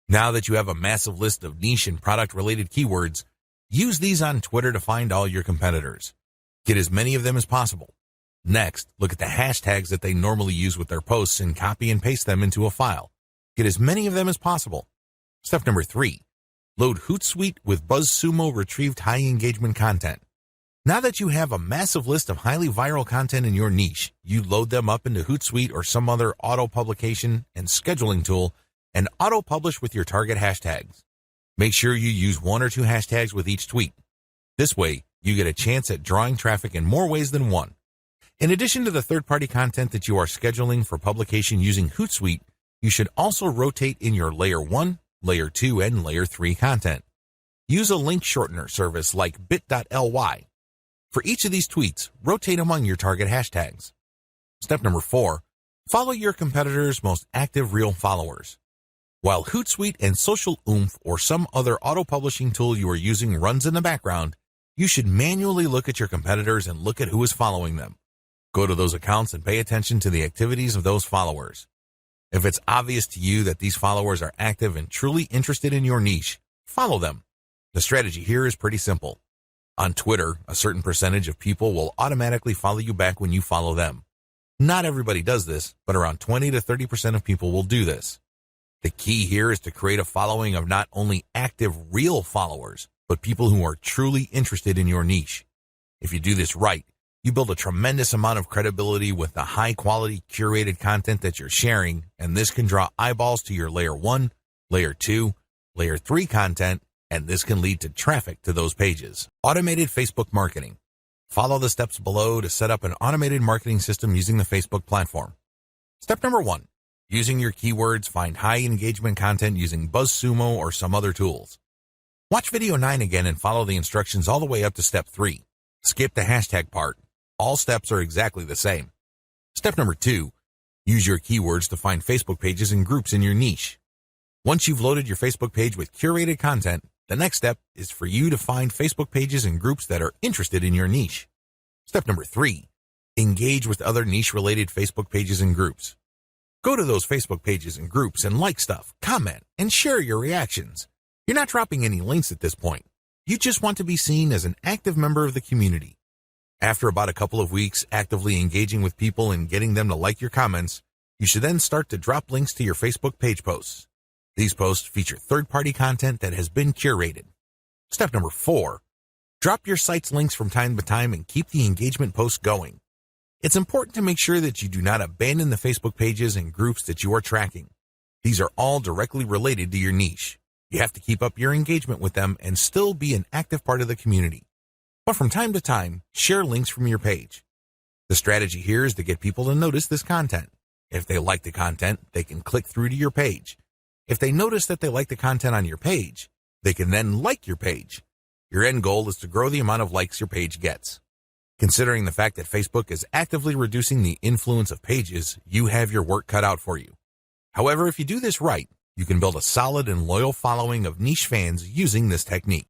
Now that you have a massive list of niche and product-related keywords, use these on Twitter to find all your competitors. Get as many of them as possible. Next, look at the hashtags that they normally use with their posts and copy and paste them into a file. Get as many of them as possible. Step number 3, load Hootsuite with BuzzSumo retrieved high engagement content. Now that you have a massive list of highly viral content in your niche, you load them up into Hootsuite or some other auto-publication and scheduling tool and auto-publish with your target hashtags. Make sure you use 1 or 2 hashtags with each tweet. This way, you get a chance at drawing traffic in more ways than one. In addition to the third-party content that you are scheduling for publication using Hootsuite, you should also rotate in your Layer 1, Layer 2, and Layer 3 content. Use a link shortener service like bit.ly. For each of these tweets, rotate among your target hashtags. Step number 4, follow your competitors' most active real followers. While Hootsuite and Social Oomph or some other auto-publishing tool you are using runs in the background, you should manually look at your competitors and look at who is following them. Go to those accounts and pay attention to the activities of those followers. If it's obvious to you that these followers are active and truly interested in your niche, follow them. The strategy here is pretty simple. On Twitter, a certain percentage of people will automatically follow you back when you follow them. Not everybody does this, but around 20 to 30% of people will do this. The key here is to create a following of not only active real followers, but people who are truly interested in your niche. If you do this right, you build a tremendous amount of credibility with the high-quality curated content that you're sharing, and this can draw eyeballs to your Layer 1, Layer 2, Layer 3 content, and this can lead to traffic to those pages. Automated Facebook marketing. Follow the steps below to set up an automated marketing system using the Facebook platform. Step number 1, using your keywords, find high engagement content using BuzzSumo or some other tools. Watch video 9 again and follow the instructions all the way up to step 3. Skip the hashtag part. All steps are exactly the same. Step number 2, use your keywords to find Facebook pages and groups in your niche. Once you've loaded your Facebook page with curated content, the next step is for you to find Facebook pages and groups that are interested in your niche. Step number 3, engage with other niche-related Facebook pages and groups. Go to those Facebook pages and groups and like stuff, comment, and share your reactions. You're not dropping any links at this point. You just want to be seen as an active member of the community. After about a couple of weeks actively engaging with people and getting them to like your comments, you should then start to drop links to your Facebook page posts. These posts feature third-party content that has been curated. Step number 4, drop your site's links from time to time and keep the engagement posts going. It's important to make sure that you do not abandon the Facebook pages and groups that you are tracking. These are all directly related to your niche. You have to keep up your engagement with them and still be an active part of the community. But from time to time, share links from your page. The strategy here is to get people to notice this content. If they like the content, they can click through to your page. If they notice that they like the content on your page, they can then like your page. Your end goal is to grow the amount of likes your page gets. Considering the fact that Facebook is actively reducing the influence of pages, you have your work cut out for you. However, if you do this right, you can build a solid and loyal following of niche fans using this technique.